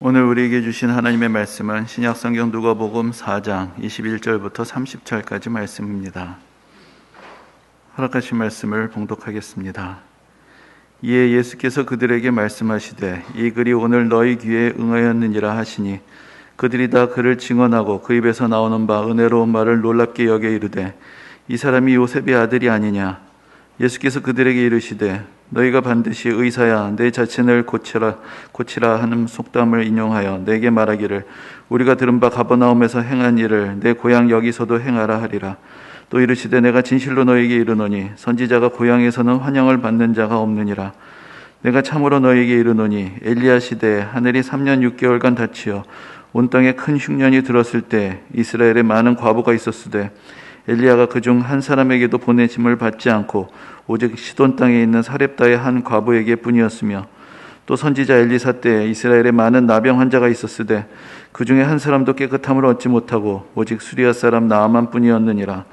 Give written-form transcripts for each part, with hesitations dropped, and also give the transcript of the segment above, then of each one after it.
오늘 우리에게 주신 하나님의 말씀은 신약성경 누가복음 4장 21절부터 30절까지 말씀입니다. 허락하신 말씀을 봉독하겠습니다. 이에 예수께서 그들에게 말씀하시되 이 글이 오늘 너희 귀에 응하였느니라 하시니 그들이 다 그를 증언하고 그 입에서 나오는 바 은혜로운 말을 놀랍게 여겨 이르되 이 사람이 요셉의 아들이 아니냐. 예수께서 그들에게 이르시되 너희가 반드시 의사야 내 자신을 고치라 하는 속담을 인용하여 내게 말하기를 우리가 들은 바 가버나움에서 행한 일을 내 고향 여기서도 행하라 하리라. 또 이르시되 내가 진실로 너희에게 이르노니 선지자가 고향에서는 환영을 받는 자가 없느니라. 내가 참으로 너희에게 이르노니 엘리야 시대에 하늘이 3년 6개월간 닫히어 온 땅에 큰 흉년이 들었을 때 이스라엘에 많은 과부가 있었으되 엘리야가 그중 한 사람에게도 보내심을 받지 않고 오직 시돈 땅에 있는 사렙다의 한 과부에게 뿐이었으며 또 선지자 엘리사 때 이스라엘에 많은 나병 환자가 있었으되 그 중에 한 사람도 깨끗함을 얻지 못하고 오직 수리아 사람 나아만 뿐이었느니라.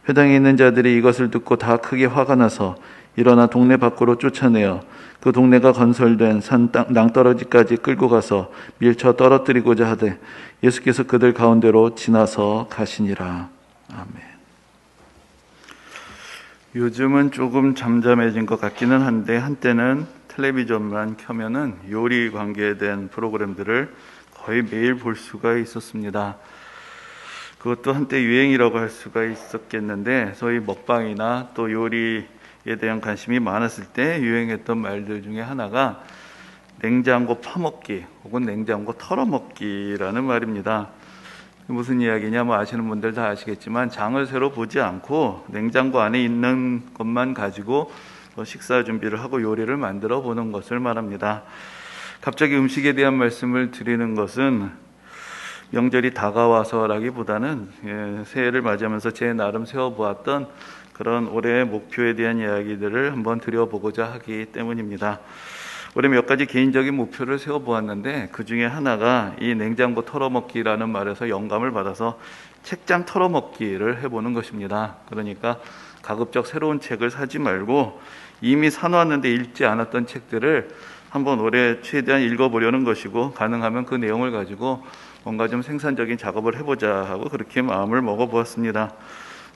회당에 있는 자들이 이것을 듣고 다 크게 화가 나서 일어나 동네 밖으로 쫓아내어 그 동네가 건설된 산 낭떠러지까지 끌고 가서 밀쳐 떨어뜨리고자 하되 예수께서 그들 가운데로 지나서 가시니라. 아멘. 요즘은 조금 잠잠해진 것 같기는 한데 한때는 텔레비전만 켜면은 요리 관계된 프로그램들을 거의 매일 볼 수가 있었습니다. 그것도 한때 유행이라고 할 수가 있었겠는데 소위 먹방이나 또 요리에 대한 관심이 많았을 때 유행했던 말들 중에 하나가 냉장고 파먹기 혹은 냉장고 털어먹기라는 말입니다. 무슨 이야기냐 아시는 분들 다 아시겠지만 장을 새로 보지 않고 냉장고 안에 있는 것만 가지고 식사 준비를 하고 요리를 만들어 보는 것을 말합니다. 갑자기 음식에 대한 말씀을 드리는 것은 명절이 다가와서라기보다는 새해를 맞이하면서 제 나름 세워보았던 그런 올해의 목표에 대한 이야기들을 한번 드려보고자 하기 때문입니다. 올해 몇 가지 개인적인 목표를 세워보았는데 그 중에 하나가 이 냉장고 털어먹기라는 말에서 영감을 받아서 책장 털어먹기를 해보는 것입니다. 그러니까 가급적 새로운 책을 사지 말고 이미 사놓았는데 읽지 않았던 책들을 한번 올해 최대한 읽어보려는 것이고 가능하면 그 내용을 가지고 뭔가 좀 생산적인 작업을 해보자 하고 그렇게 마음을 먹어보았습니다.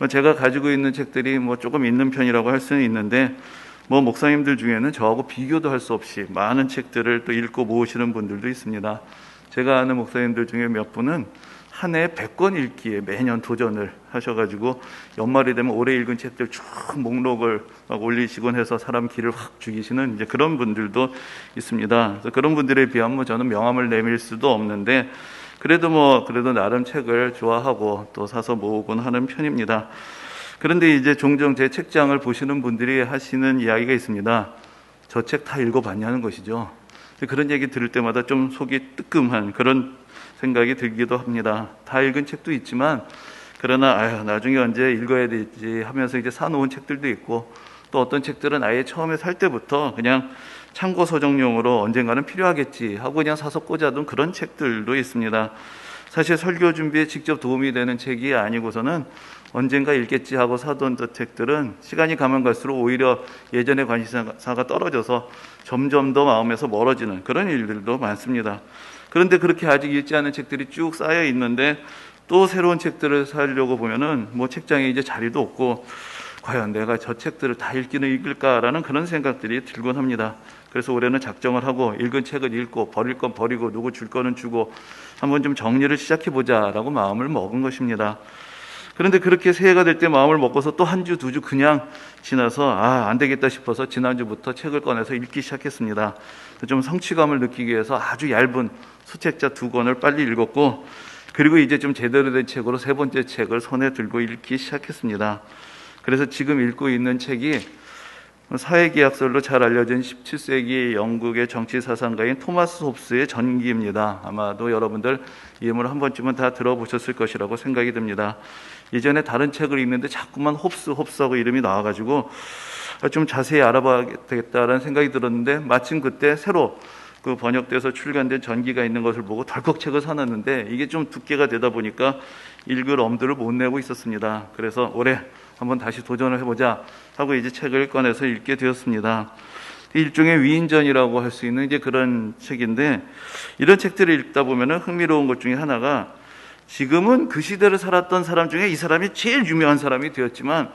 제가 가지고 있는 책들이 조금 있는 편이라고 할 수는 있는데 목사님들 중에는 저하고 비교도 할 수 없이 많은 책들을 또 읽고 모으시는 분들도 있습니다. 제가 아는 목사님들 중에 몇 분은 한 해에 100권 읽기에 매년 도전을 하셔가지고 연말이 되면 올해 읽은 책들 쭉 목록을 막 올리시곤 해서 사람 기를 확 죽이시는 이제 그런 분들도 있습니다. 그래서 그런 분들에 비하면 저는 명함을 내밀 수도 없는데 그래도 나름 책을 좋아하고 또 사서 모으곤 하는 편입니다. 그런데 이제 종종 제 책장을 보시는 분들이 하시는 이야기가 있습니다. 저 책 다 읽어봤냐는 것이죠. 그런 얘기 들을 때마다 좀 속이 뜨끔한 그런 생각이 들기도 합니다. 다 읽은 책도 있지만 그러나 나중에 언제 읽어야 되지 하면서 이제 사놓은 책들도 있고 또 어떤 책들은 아예 처음에 살 때부터 그냥 참고 서적용으로 언젠가는 필요하겠지 하고 그냥 사서 꽂아둔 그런 책들도 있습니다. 사실 설교 준비에 직접 도움이 되는 책이 아니고서는 언젠가 읽겠지 하고 사둔 책들은 시간이 가면 갈수록 오히려 예전의 관심사가 떨어져서 점점 더 마음에서 멀어지는 그런 일들도 많습니다. 그런데 그렇게 아직 읽지 않은 책들이 쭉 쌓여 있는데 또 새로운 책들을 사려고 보면은 책장에 이제 자리도 없고 과연 내가 저 책들을 다 읽기는 읽을까라는 그런 생각들이 들곤 합니다. 그래서 올해는 작정을 하고 읽은 책을 읽고 버릴 건 버리고 누구 줄 거는 주고 한번 좀 정리를 시작해보자라고 마음을 먹은 것입니다. 그런데 그렇게 새해가 될 때 마음을 먹고서 또 한 주, 두 주 그냥 지나서 안 되겠다 싶어서 지난주부터 책을 꺼내서 읽기 시작했습니다. 좀 성취감을 느끼기 위해서 아주 얇은 수책자 2권을 빨리 읽었고 그리고 이제 좀 제대로 된 책으로 세 번째 책을 손에 들고 읽기 시작했습니다. 그래서 지금 읽고 있는 책이 사회계약설로 잘 알려진 17세기 영국의 정치사상가인 토마스 홉스의 전기입니다. 아마도 여러분들 이름을 한 번쯤은 다 들어보셨을 것이라고 생각이 듭니다. 예전에 다른 책을 읽는데 자꾸만 홉스하고 이름이 나와가지고 좀 자세히 알아봐야겠다라는 생각이 들었는데 마침 그때 새로 그 번역돼서 출간된 전기가 있는 것을 보고 덜컥 책을 사놨는데 이게 좀 두께가 되다 보니까 읽을 엄두를 못 내고 있었습니다. 그래서 올해 한번 다시 도전을 해보자 하고 이제 책을 꺼내서 읽게 되었습니다. 일종의 위인전이라고 할 수 있는 이제 그런 책인데, 이런 책들을 읽다 보면은 흥미로운 것 중에 하나가, 지금은 그 시대를 살았던 사람 중에 이 사람이 제일 유명한 사람이 되었지만,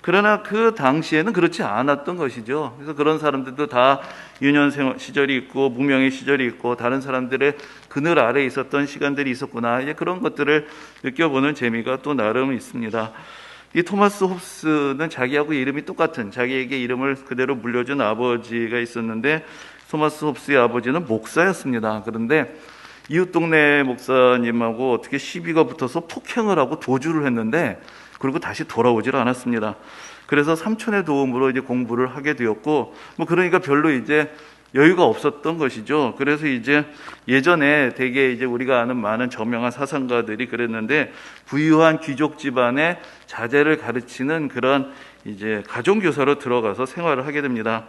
그러나 그 당시에는 그렇지 않았던 것이죠. 그래서 그런 사람들도 다 유년 시절이 있고 무명의 시절이 있고 다른 사람들의 그늘 아래에 있었던 시간들이 있었구나, 이제 그런 것들을 느껴보는 재미가 또 나름 있습니다. 이 토마스 홉스는 자기하고 이름이 똑같은, 자기에게 이름을 그대로 물려준 아버지가 있었는데, 토마스 홉스의 아버지는 목사였습니다. 그런데 이웃 동네 목사님하고 어떻게 시비가 붙어서 폭행을 하고 도주를 했는데, 그리고 다시 돌아오질 않았습니다. 그래서 삼촌의 도움으로 이제 공부를 하게 되었고, 그러니까 별로 이제 여유가 없었던 것이죠. 그래서 이제 예전에 되게 이제 우리가 아는 많은 저명한 사상가들이 그랬는데, 부유한 귀족 집안의 자제를 가르치는 그런 이제 가정교사로 들어가서 생활을 하게 됩니다.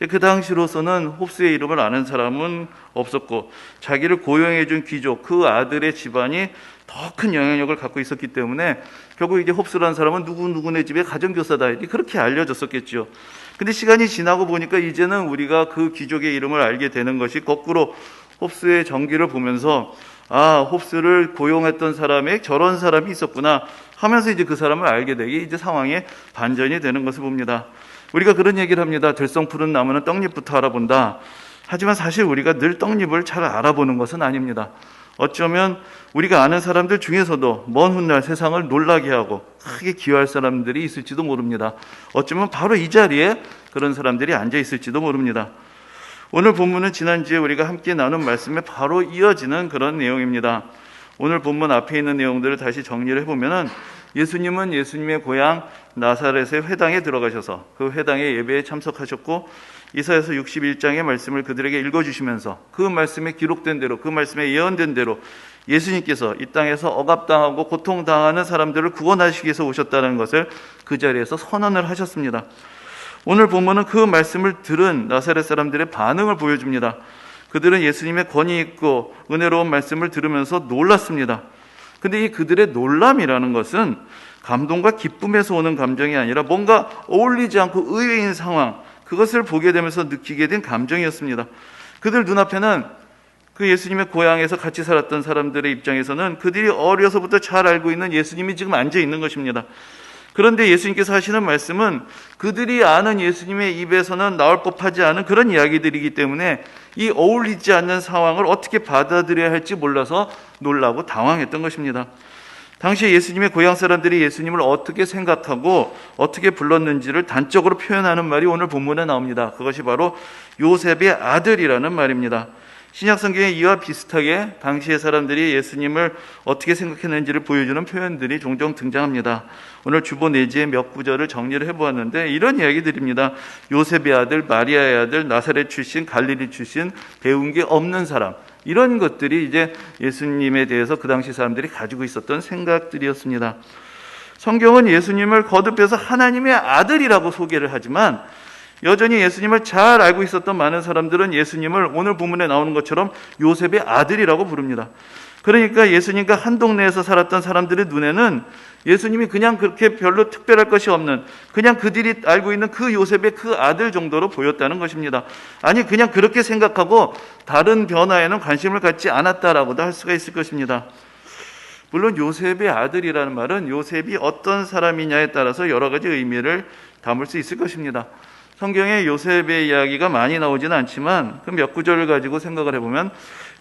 그 당시로서는 홉스의 이름을 아는 사람은 없었고, 자기를 고용해준 귀족, 그 아들의 집안이 더 큰 영향력을 갖고 있었기 때문에 결국 이제 홉스라는 사람은 누구누구네 집에 가정교사다, 그렇게 알려졌었겠죠. 근데 시간이 지나고 보니까 이제는 우리가 그 귀족의 이름을 알게 되는 것이, 거꾸로 홉스의 전기를 보면서 홉스를 고용했던 사람에 저런 사람이 있었구나 하면서 이제 그 사람을 알게 되기, 이제 상황에 반전이 되는 것을 봅니다. 우리가 그런 얘기를 합니다. 들성 푸른 나무는 떡잎부터 알아본다. 하지만 사실 우리가 늘 떡잎을 잘 알아보는 것은 아닙니다. 어쩌면 우리가 아는 사람들 중에서도 먼 훗날 세상을 놀라게 하고 크게 기여할 사람들이 있을지도 모릅니다. 어쩌면 바로 이 자리에 그런 사람들이 앉아 있을지도 모릅니다. 오늘 본문은 지난주에 우리가 함께 나눈 말씀에 바로 이어지는 그런 내용입니다. 오늘 본문 앞에 있는 내용들을 다시 정리를 해보면, 예수님은 예수님의 고향 나사렛의 회당에 들어가셔서 그 회당의 예배에 참석하셨고, 이사야서 61장의 말씀을 그들에게 읽어주시면서 그 말씀에 기록된 대로, 그 말씀에 예언된 대로 예수님께서 이 땅에서 억압당하고 고통당하는 사람들을 구원하시기 위해서 오셨다는 것을 그 자리에서 선언을 하셨습니다. 오늘 본문은 그 말씀을 들은 나사렛 사람들의 반응을 보여줍니다. 그들은 예수님의 권위 있고 은혜로운 말씀을 들으면서 놀랐습니다. 근데 이 그들의 놀람이라는 것은 감동과 기쁨에서 오는 감정이 아니라 뭔가 어울리지 않고 의외인 상황, 그것을 보게 되면서 느끼게 된 감정이었습니다. 그들 눈앞에는 그 예수님의 고향에서 같이 살았던 사람들의 입장에서는 그들이 어려서부터 잘 알고 있는 예수님이 지금 앉아 있는 것입니다. 그런데 예수님께서 하시는 말씀은 그들이 아는 예수님의 입에서는 나올 법하지 않은 그런 이야기들이기 때문에 이 어울리지 않는 상황을 어떻게 받아들여야 할지 몰라서 놀라고 당황했던 것입니다. 당시에 예수님의 고향 사람들이 예수님을 어떻게 생각하고 어떻게 불렀는지를 단적으로 표현하는 말이 오늘 본문에 나옵니다. 그것이 바로 요셉의 아들이라는 말입니다. 신약성경에 이와 비슷하게 당시의 사람들이 예수님을 어떻게 생각했는지를 보여주는 표현들이 종종 등장합니다. 오늘 주보 내지의 몇 구절을 정리를 해보았는데 이런 이야기들입니다. 요셉의 아들, 마리아의 아들, 나사렛 출신, 갈릴리 출신, 배운 게 없는 사람, 이런 것들이 이제 예수님에 대해서 그 당시 사람들이 가지고 있었던 생각들이었습니다. 성경은 예수님을 거듭해서 하나님의 아들이라고 소개를 하지만 여전히 예수님을 잘 알고 있었던 많은 사람들은 예수님을 오늘 본문에 나오는 것처럼 요셉의 아들이라고 부릅니다. 그러니까 예수님과 한 동네에서 살았던 사람들의 눈에는 예수님이 그냥 그렇게 별로 특별할 것이 없는, 그냥 그들이 알고 있는 그 요셉의 그 아들 정도로 보였다는 것입니다. 아니, 그냥 그렇게 생각하고 다른 변화에는 관심을 갖지 않았다라고도 할 수가 있을 것입니다. 물론 요셉의 아들이라는 말은 요셉이 어떤 사람이냐에 따라서 여러 가지 의미를 담을 수 있을 것입니다. 성경에 요셉의 이야기가 많이 나오지는 않지만 그 몇 구절을 가지고 생각을 해보면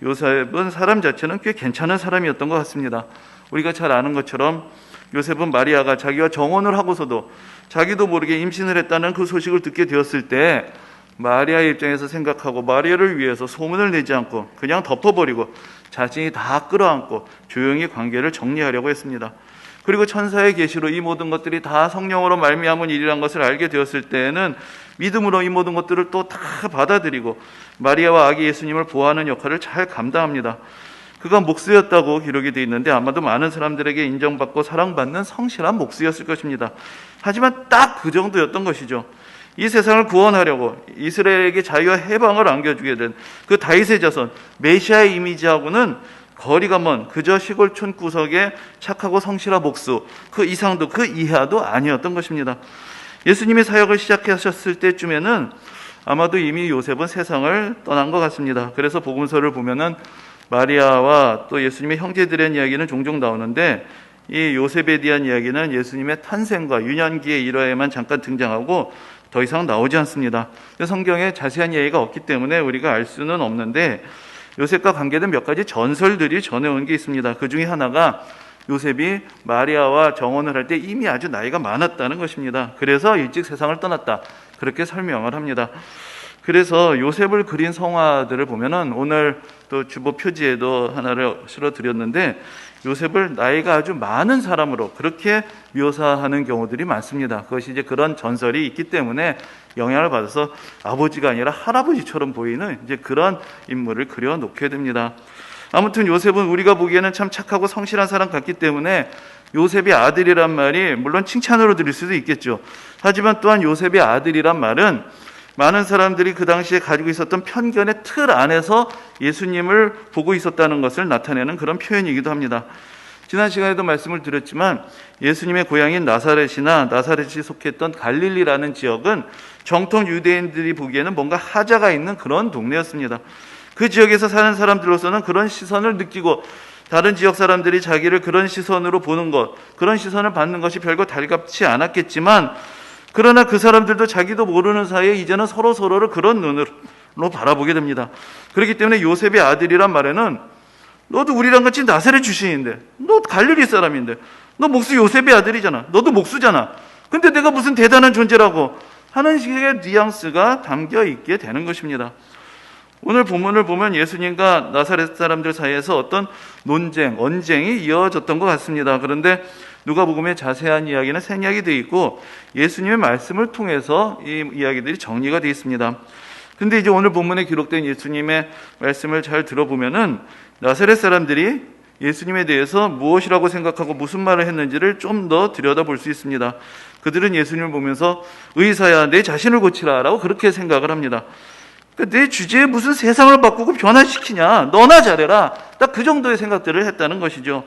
요셉은 사람 자체는 꽤 괜찮은 사람이었던 것 같습니다. 우리가 잘 아는 것처럼 요셉은 마리아가 자기와 정혼을 하고서도 자기도 모르게 임신을 했다는 그 소식을 듣게 되었을 때 마리아의 입장에서 생각하고 마리아를 위해서 소문을 내지 않고 그냥 덮어버리고 자신이 다 끌어안고 조용히 관계를 정리하려고 했습니다. 그리고 천사의 계시로 이 모든 것들이 다 성령으로 말미암은 일이란 것을 알게 되었을 때에는 믿음으로 이 모든 것들을 또 다 받아들이고 마리아와 아기 예수님을 보호하는 역할을 잘 감당합니다. 그가 목수였다고 기록이 되어 있는데 아마도 많은 사람들에게 인정받고 사랑받는 성실한 목수였을 것입니다. 하지만 딱 그 정도였던 것이죠. 이 세상을 구원하려고 이스라엘에게 자유와 해방을 안겨주게 된 그 다윗의 자손 메시아의 이미지하고는 거리가 먼 그저 시골촌 구석에 착하고 성실한 목수, 그 이상도 그 이하도 아니었던 것입니다. 예수님이 사역을 시작하셨을 때쯤에는 아마도 이미 요셉은 세상을 떠난 것 같습니다. 그래서 복음서를 보면은 마리아와 또 예수님의 형제들의 이야기는 종종 나오는데 이 요셉에 대한 이야기는 예수님의 탄생과 유년기의 일화에만 잠깐 등장하고 더 이상 나오지 않습니다. 성경에 자세한 이야기가 없기 때문에 우리가 알 수는 없는데 요셉과 관계된 몇 가지 전설들이 전해온 게 있습니다. 그 중에 하나가 요셉이 마리아와 정혼을 할 때 이미 아주 나이가 많았다는 것입니다. 그래서 일찍 세상을 떠났다, 그렇게 설명을 합니다. 그래서 요셉을 그린 성화들을 보면은 오늘 또 주보 표지에도 하나를 실어드렸는데 요셉을 나이가 아주 많은 사람으로 그렇게 묘사하는 경우들이 많습니다. 그것이 이제 그런 전설이 있기 때문에 영향을 받아서 아버지가 아니라 할아버지처럼 보이는 이제 그런 인물을 그려놓게 됩니다. 아무튼 요셉은 우리가 보기에는 참 착하고 성실한 사람 같기 때문에 요셉의 아들이란 말이 물론 칭찬으로 들릴 수도 있겠죠. 하지만 또한 요셉의 아들이란 말은 많은 사람들이 그 당시에 가지고 있었던 편견의 틀 안에서 예수님을 보고 있었다는 것을 나타내는 그런 표현이기도 합니다. 지난 시간에도 말씀을 드렸지만 예수님의 고향인 나사렛이나 나사렛이 속했던 갈릴리라는 지역은 정통 유대인들이 보기에는 뭔가 하자가 있는 그런 동네였습니다. 그 지역에서 사는 사람들로서는 그런 시선을 느끼고 다른 지역 사람들이 자기를 그런 시선으로 보는 것, 그런 시선을 받는 것이 별거 달갑지 않았겠지만 그러나 그 사람들도 자기도 모르는 사이에 이제는 서로를 그런 눈으로 바라보게 됩니다. 그렇기 때문에 요셉의 아들이란 말에는 너도 우리랑 같이 나사렛 출신인데, 너 갈릴리 사람인데, 너 목수 요셉의 아들이잖아, 너도 목수잖아, 근데 내가 무슨 대단한 존재라고 하는 식의 뉘앙스가 담겨 있게 되는 것입니다. 오늘 본문을 보면 예수님과 나사렛 사람들 사이에서 어떤 논쟁, 언쟁이 이어졌던 것 같습니다. 그런데 누가복음의 자세한 이야기는 생략이 되어 있고 예수님의 말씀을 통해서 이 이야기들이 정리가 되어 있습니다. 근데 이제 오늘 본문에 기록된 예수님의 말씀을 잘 들어보면은 나사렛 사람들이 예수님에 대해서 무엇이라고 생각하고 무슨 말을 했는지를 좀 더 들여다볼 수 있습니다. 그들은 예수님을 보면서 의사야 내 자신을 고치라 라고 그렇게 생각을 합니다. 내 주제에 무슨 세상을 바꾸고 변화시키냐, 너나 잘해라, 딱 그 정도의 생각들을 했다는 것이죠.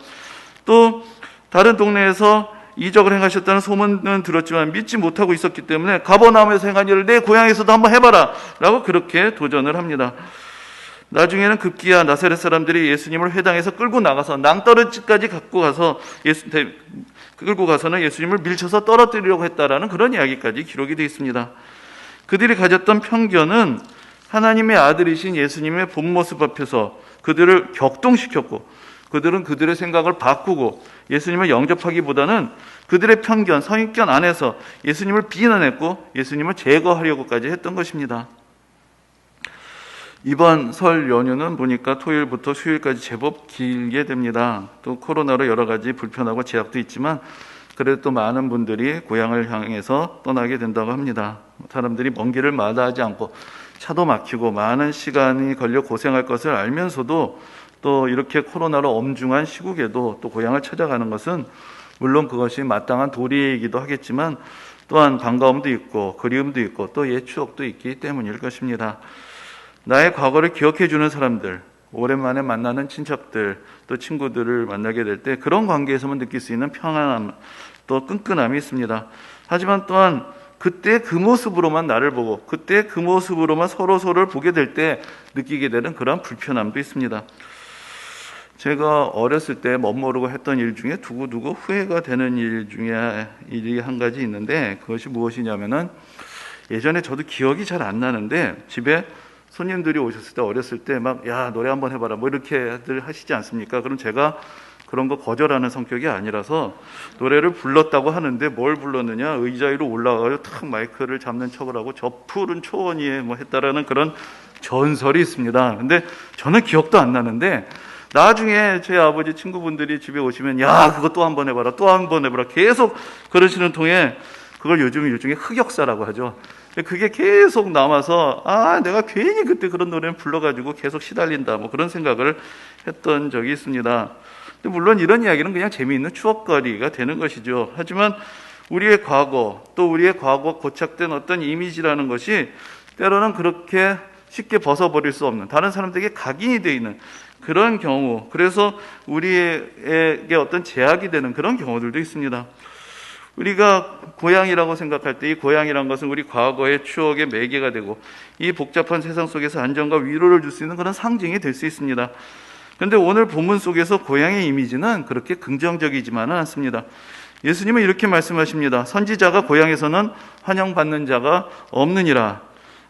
또 다른 동네에서 이적을 행하셨다는 소문은 들었지만 믿지 못하고 있었기 때문에 가버나움에서 행한 일을 내 고향에서도 한번 해봐라 라고 그렇게 도전을 합니다. 나중에는 급기야 나사렛 사람들이 예수님을 회당에서 끌고 나가서 낭떠러지까지 끌고 가서는 예수님을 밀쳐서 떨어뜨리려고 했다라는 그런 이야기까지 기록이 되어 있습니다. 그들이 가졌던 편견은 하나님의 아들이신 예수님의 본 모습 앞에서 그들을 격동시켰고 그들은 그들의 생각을 바꾸고 예수님을 영접하기보다는 그들의 편견, 선입견 안에서 예수님을 비난했고 예수님을 제거하려고까지 했던 것입니다. 이번 설 연휴는 보니까 토요일부터 수요일까지 제법 길게 됩니다. 또 코로나로 여러 가지 불편하고 제약도 있지만 그래도 또 많은 분들이 고향을 향해서 떠나게 된다고 합니다. 사람들이 먼 길을 마다하지 않고 차도 막히고 많은 시간이 걸려 고생할 것을 알면서도 또 이렇게 코로나로 엄중한 시국에도 또 고향을 찾아가는 것은 물론 그것이 마땅한 도리이기도 하겠지만 또한 반가움도 있고 그리움도 있고 또 옛 추억도 있기 때문일 것입니다. 나의 과거를 기억해 주는 사람들, 오랜만에 만나는 친척들, 또 친구들을 만나게 될 때 그런 관계에서만 느낄 수 있는 평안함, 또 끈끈함이 있습니다. 하지만 또한 그때 그 모습으로만 나를 보고 그때 그 모습으로만 서로를 보게 될 때 느끼게 되는 그런 불편함도 있습니다. 제가 어렸을 때 멋모르고 했던 일 중에 두고두고 후회가 되는 일 중에 일이 한 가지 있는데 그것이 무엇이냐면은 예전에 저도 기억이 잘 안 나는데 집에 손님들이 오셨을 때 어렸을 때 막 야 노래 한번 해봐라 뭐 이렇게들 하시지 않습니까? 그럼 제가 그런 거 거절하는 성격이 아니라서 노래를 불렀다고 하는데 뭘 불렀느냐, 의자 위로 올라가서 탁 마이크를 잡는 척을 하고 저 푸른 초원 위에 뭐 했다라는 그런 전설이 있습니다. 근데 저는 기억도 안 나는데 나중에 제 아버지 친구분들이 집에 오시면 야 그거 또 한번 해봐라 또 한번 해봐라 계속 그러시는 통에 그걸 요즘 일종의 흑역사라고 하죠. 그게 계속 남아서 내가 괜히 그때 그런 노래를 불러가지고 계속 시달린다 뭐 그런 생각을 했던 적이 있습니다. 물론 이런 이야기는 그냥 재미있는 추억거리가 되는 것이죠. 하지만 우리의 과거 또 우리의 과거 고착된 어떤 이미지라는 것이 때로는 그렇게 쉽게 벗어버릴 수 없는 다른 사람들에게 각인이 되어 있는 그런 경우, 그래서 우리에게 어떤 제약이 되는 그런 경우들도 있습니다. 우리가 고향이라고 생각할 때 이 고향이란 것은 우리 과거의 추억의 매개가 되고 이 복잡한 세상 속에서 안정과 위로를 줄 수 있는 그런 상징이 될 수 있습니다. 그런데 오늘 본문 속에서 고향의 이미지는 그렇게 긍정적이지만은 않습니다. 예수님은 이렇게 말씀하십니다. 선지자가 고향에서는 환영받는 자가 없느니라.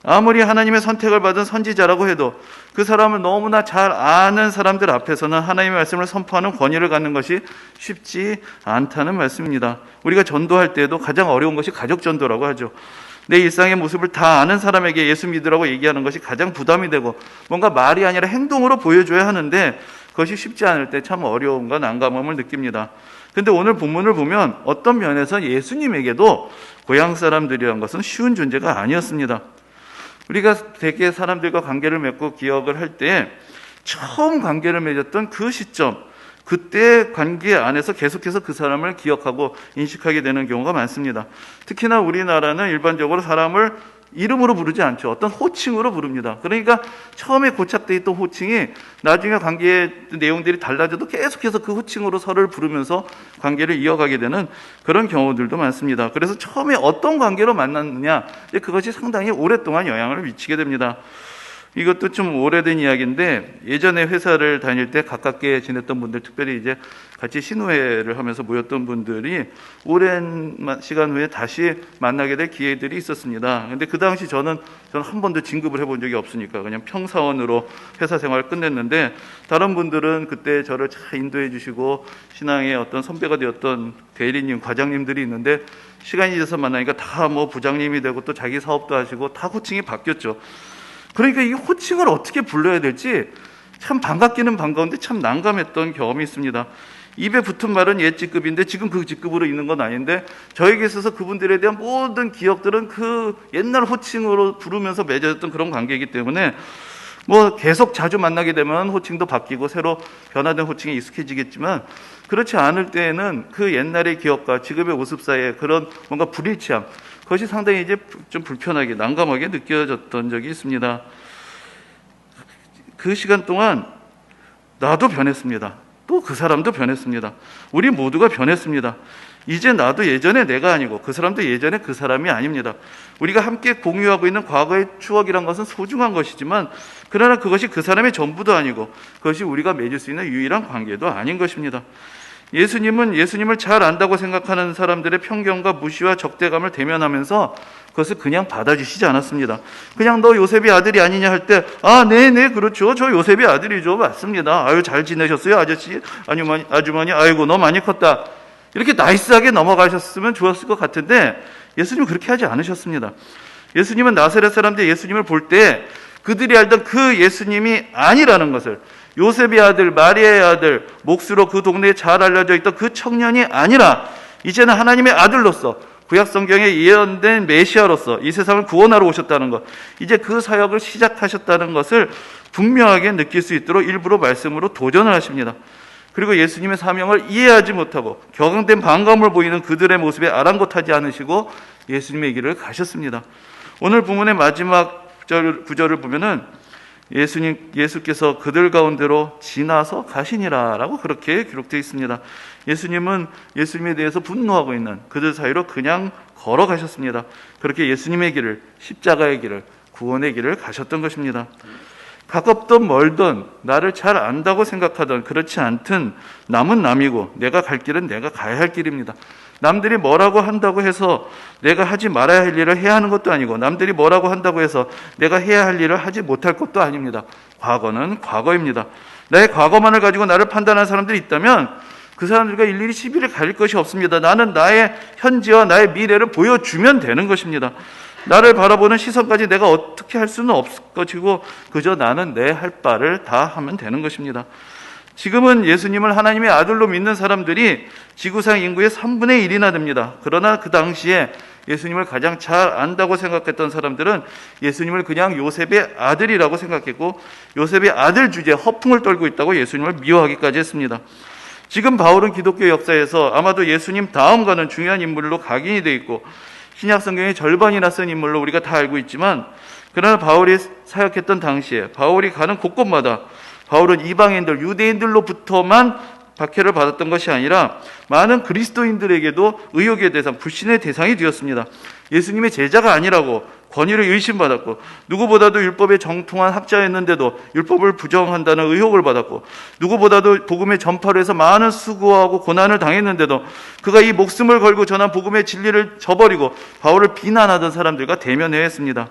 아무리 하나님의 선택을 받은 선지자라고 해도 그 사람을 너무나 잘 아는 사람들 앞에서는 하나님의 말씀을 선포하는 권위를 갖는 것이 쉽지 않다는 말씀입니다. 우리가 전도할 때에도 가장 어려운 것이 가족 전도라고 하죠. 내 일상의 모습을 다 아는 사람에게 예수 믿으라고 얘기하는 것이 가장 부담이 되고 뭔가 말이 아니라 행동으로 보여줘야 하는데 그것이 쉽지 않을 때 참 어려움과 난감함을 느낍니다. 그런데 오늘 본문을 보면 어떤 면에서 예수님에게도 고향 사람들이란 것은 쉬운 존재가 아니었습니다. 우리가 대개 사람들과 관계를 맺고 기억을 할 때 처음 관계를 맺었던 그 시점, 그때 관계 안에서 계속해서 그 사람을 기억하고 인식하게 되는 경우가 많습니다. 특히나 우리나라는 일반적으로 사람을 이름으로 부르지 않죠. 어떤 호칭으로 부릅니다. 그러니까 처음에 고착되어 있던 호칭이 나중에 관계의 내용들이 달라져도 계속해서 그 호칭으로 서로를 부르면서 관계를 이어가게 되는 그런 경우들도 많습니다. 그래서 처음에 어떤 관계로 만났느냐, 그것이 상당히 오랫동안 영향을 미치게 됩니다. 이것도 좀 오래된 이야기인데 예전에 회사를 다닐 때 가깝게 지냈던 분들, 특별히 이제 같이 신우회를 하면서 모였던 분들이 오랜 시간 후에 다시 만나게 될 기회들이 있었습니다. 그런데 그 당시 저는 한 번도 진급을 해본 적이 없으니까 그냥 평사원으로 회사 생활을 끝냈는데 다른 분들은 그때 저를 잘 인도해 주시고 신앙의 어떤 선배가 되었던 대리님, 과장님들이 있는데 시간이 지나서 만나니까 다 뭐 부장님이 되고 또 자기 사업도 하시고 다 호칭이 바뀌었죠. 그러니까 이 호칭을 어떻게 불러야 될지 참 반갑기는 반가운데 참 난감했던 경험이 있습니다. 입에 붙은 말은 옛 직급인데 지금 그 직급으로 있는 건 아닌데 저에게 있어서 그분들에 대한 모든 기억들은 그 옛날 호칭으로 부르면서 맺어졌던 그런 관계이기 때문에 뭐 계속 자주 만나게 되면 호칭도 바뀌고 새로 변화된 호칭에 익숙해지겠지만 그렇지 않을 때에는 그 옛날의 기억과 지금의 모습 사이에 그런 뭔가 불일치함, 그것이 상당히 이제 좀 불편하게 난감하게 느껴졌던 적이 있습니다. 그 시간 동안 나도 변했습니다. 또 그 사람도 변했습니다. 우리 모두가 변했습니다. 이제 나도 예전에 내가 아니고 그 사람도 예전에 그 사람이 아닙니다. 우리가 함께 공유하고 있는 과거의 추억이란 것은 소중한 것이지만 그러나 그것이 그 사람의 전부도 아니고 그것이 우리가 맺을 수 있는 유일한 관계도 아닌 것입니다. 예수님은 예수님을 잘 안다고 생각하는 사람들의 편견과 무시와 적대감을 대면하면서 그것을 그냥 받아주시지 않았습니다. 그냥 너 요셉의 아들이 아니냐 할 때 네네 그렇죠, 저 요셉의 아들이죠, 맞습니다, 아유 잘 지내셨어요 아저씨, 아주머니, 아이고 너 많이 컸다, 이렇게 나이스하게 넘어가셨으면 좋았을 것 같은데 예수님은 그렇게 하지 않으셨습니다. 예수님은 나사렛 사람들 예수님을 볼 때 그들이 알던 그 예수님이 아니라는 것을, 요셉의 아들, 마리아의 아들, 몫으로 그 동네에 잘 알려져 있던 그 청년이 아니라 이제는 하나님의 아들로서 구약 성경에 예언된 메시아로서 이 세상을 구원하러 오셨다는 것, 이제 그 사역을 시작하셨다는 것을 분명하게 느낄 수 있도록 일부러 말씀으로 도전을 하십니다. 그리고 예수님의 사명을 이해하지 못하고 격앙된 반감을 보이는 그들의 모습에 아랑곳하지 않으시고 예수님의 길을 가셨습니다. 오늘 본문의 마지막 구절을 보면은 예수께서 그들 가운데로 지나서 가시니라 라고 그렇게 기록되어 있습니다. 예수님은 예수님에 대해서 분노하고 있는 그들 사이로 그냥 걸어가셨습니다. 그렇게 예수님의 길을, 십자가의 길을, 구원의 길을 가셨던 것입니다. 가깝든 멀든 나를 잘 안다고 생각하던 그렇지 않든 남은 남이고 내가 갈 길은 내가 가야 할 길입니다. 남들이 뭐라고 한다고 해서 내가 하지 말아야 할 일을 해야 하는 것도 아니고 남들이 뭐라고 한다고 해서 내가 해야 할 일을 하지 못할 것도 아닙니다. 과거는 과거입니다. 나의 과거만을 가지고 나를 판단하는 사람들이 있다면 그 사람들과 일일이 시비를 가릴 것이 없습니다. 나는 나의 현재와 나의 미래를 보여주면 되는 것입니다. 나를 바라보는 시선까지 내가 어떻게 할 수는 없을 것이고 그저 나는 내 할 바를 다 하면 되는 것입니다. 지금은 예수님을 하나님의 아들로 믿는 사람들이 지구상 인구의 3분의 1이나 됩니다. 그러나 그 당시에 예수님을 가장 잘 안다고 생각했던 사람들은 예수님을 그냥 요셉의 아들이라고 생각했고 요셉의 아들 주제에 허풍을 떨고 있다고 예수님을 미워하기까지 했습니다. 지금 바울은 기독교 역사에서 아마도 예수님 다음 가는 중요한 인물로 각인이 되어 있고 신약 성경의 절반이나 쓴 인물로 우리가 다 알고 있지만 그러나 바울이 사역했던 당시에 바울이 가는 곳곳마다 바울은 이방인들, 유대인들로부터만 박해를 받았던 것이 아니라 많은 그리스도인들에게도 의혹의 대상, 불신의 대상이 되었습니다. 예수님의 제자가 아니라고 권위를 의심받았고, 누구보다도 율법에 정통한 학자였는데도 율법을 부정한다는 의혹을 받았고, 누구보다도 복음의 전파를 해서 많은 수고하고 고난을 당했는데도 그가 이 목숨을 걸고 전한 복음의 진리를 저버리고 바울을 비난하던 사람들과 대면해야 했습니다.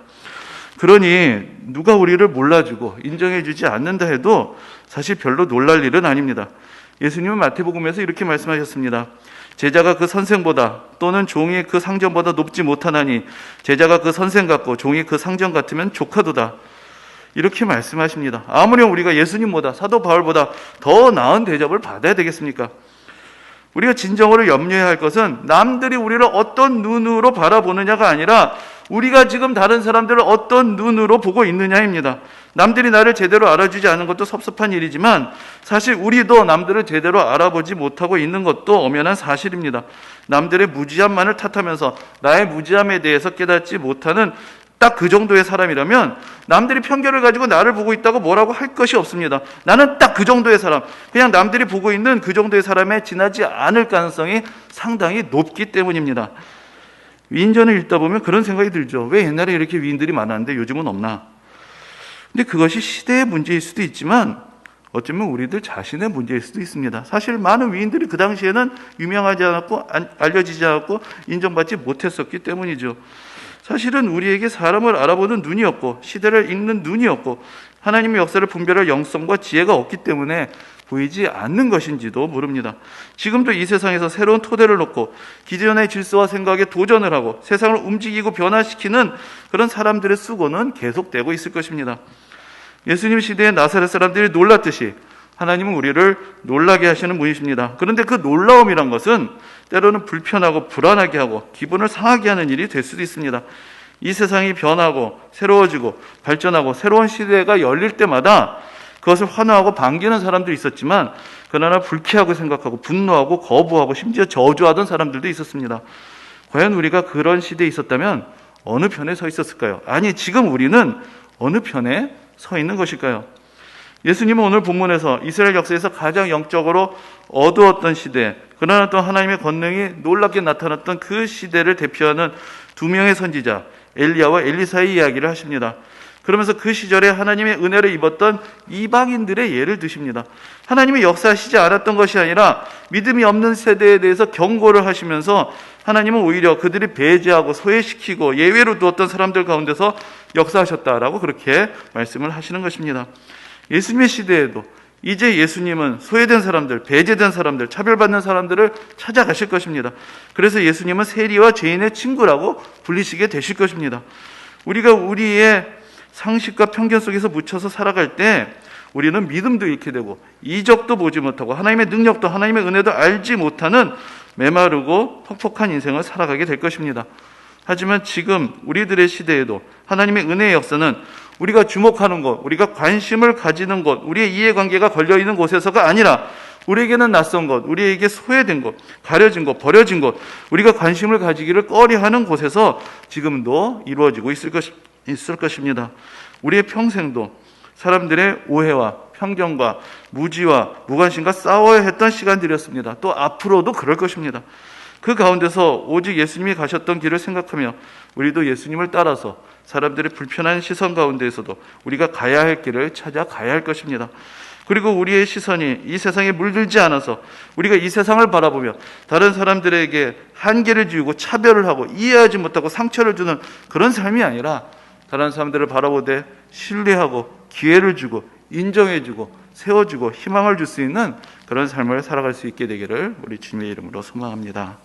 그러니 누가 우리를 몰라주고 인정해주지 않는다 해도 사실 별로 놀랄 일은 아닙니다. 예수님은 마태복음에서 이렇게 말씀하셨습니다. 제자가 그 선생보다 또는 종이 그 상전보다 높지 못하나니 제자가 그 선생 같고 종이 그 상전 같으면 조카도다. 이렇게 말씀하십니다. 아무렴 우리가 예수님보다 사도 바울보다 더 나은 대접을 받아야 되겠습니까? 우리가 진정으로 염려해야 할 것은 남들이 우리를 어떤 눈으로 바라보느냐가 아니라 우리가 지금 다른 사람들을 어떤 눈으로 보고 있느냐입니다. 남들이 나를 제대로 알아주지 않은 것도 섭섭한 일이지만 사실 우리도 남들을 제대로 알아보지 못하고 있는 것도 엄연한 사실입니다. 남들의 무지함만을 탓하면서 나의 무지함에 대해서 깨닫지 못하는 딱 그 정도의 사람이라면 남들이 편견을 가지고 나를 보고 있다고 뭐라고 할 것이 없습니다. 나는 딱 그 정도의 사람, 그냥 남들이 보고 있는 그 정도의 사람에 지나지 않을 가능성이 상당히 높기 때문입니다. 위인전을 읽다 보면 그런 생각이 들죠. 왜 옛날에 이렇게 위인들이 많았는데 요즘은 없나? 근데 그것이 시대의 문제일 수도 있지만 어쩌면 우리들 자신의 문제일 수도 있습니다. 사실 많은 위인들이 그 당시에는 유명하지 않았고 알려지지 않았고 인정받지 못했었기 때문이죠. 사실은 우리에게 사람을 알아보는 눈이 없고 시대를 읽는 눈이 없고 하나님의 역사를 분별할 영성과 지혜가 없기 때문에 보이지 않는 것인지도 모릅니다. 지금도 이 세상에서 새로운 토대를 놓고 기존의 질서와 생각에 도전을 하고 세상을 움직이고 변화시키는 그런 사람들의 수고는 계속되고 있을 것입니다. 예수님 시대의 나사렛 사람들이 놀랐듯이 하나님은 우리를 놀라게 하시는 분이십니다. 그런데 그 놀라움이란 것은 때로는 불편하고 불안하게 하고 기분을 상하게 하는 일이 될 수도 있습니다. 이 세상이 변하고 새로워지고 발전하고 새로운 시대가 열릴 때마다 그것을 환호하고 반기는 사람도 있었지만 그러나 불쾌하고 생각하고 분노하고 거부하고 심지어 저주하던 사람들도 있었습니다. 과연 우리가 그런 시대에 있었다면 어느 편에 서 있었을까요? 아니, 지금 우리는 어느 편에 서 있는 것일까요? 예수님은 오늘 본문에서 이스라엘 역사에서 가장 영적으로 어두웠던 시대, 그러나 또 하나님의 권능이 놀랍게 나타났던 그 시대를 대표하는 두 명의 선지자 엘리야와 엘리사의 이야기를 하십니다. 그러면서 그 시절에 하나님의 은혜를 입었던 이방인들의 예를 드십니다. 하나님이 역사하시지 않았던 것이 아니라 믿음이 없는 세대에 대해서 경고를 하시면서 하나님은 오히려 그들이 배제하고 소외시키고 예외로 두었던 사람들 가운데서 역사하셨다라고 그렇게 말씀을 하시는 것입니다. 예수님의 시대에도 이제 예수님은 소외된 사람들, 배제된 사람들, 차별받는 사람들을 찾아가실 것입니다. 그래서 예수님은 세리와 죄인의 친구라고 불리시게 되실 것입니다. 우리가 우리의 상식과 편견 속에서 묻혀서 살아갈 때 우리는 믿음도 잃게 되고 이적도 보지 못하고 하나님의 능력도 하나님의 은혜도 알지 못하는 메마르고 퍽퍽한 인생을 살아가게 될 것입니다. 하지만 지금 우리들의 시대에도 하나님의 은혜의 역사는 우리가 주목하는 것, 우리가 관심을 가지는 것, 우리의 이해관계가 걸려있는 곳에서가 아니라 우리에게는 낯선 것, 우리에게 소외된 것, 가려진 것, 버려진 것, 우리가 관심을 가지기를 꺼려하는 곳에서 지금도 이루어지고 있을 것입니다. 우리의 평생도 사람들의 오해와 편견과 무지와 무관심과 싸워야 했던 시간들이었습니다. 또 앞으로도 그럴 것입니다. 그 가운데서 오직 예수님이 가셨던 길을 생각하며 우리도 예수님을 따라서 사람들의 불편한 시선 가운데에서도 우리가 가야 할 길을 찾아가야 할 것입니다. 그리고 우리의 시선이 이 세상에 물들지 않아서 우리가 이 세상을 바라보며 다른 사람들에게 한계를 지우고 차별을 하고 이해하지 못하고 상처를 주는 그런 삶이 아니라 다른 사람들을 바라보되 신뢰하고 기회를 주고 인정해주고 세워주고 희망을 줄 수 있는 그런 삶을 살아갈 수 있게 되기를 우리 주님의 이름으로 소망합니다.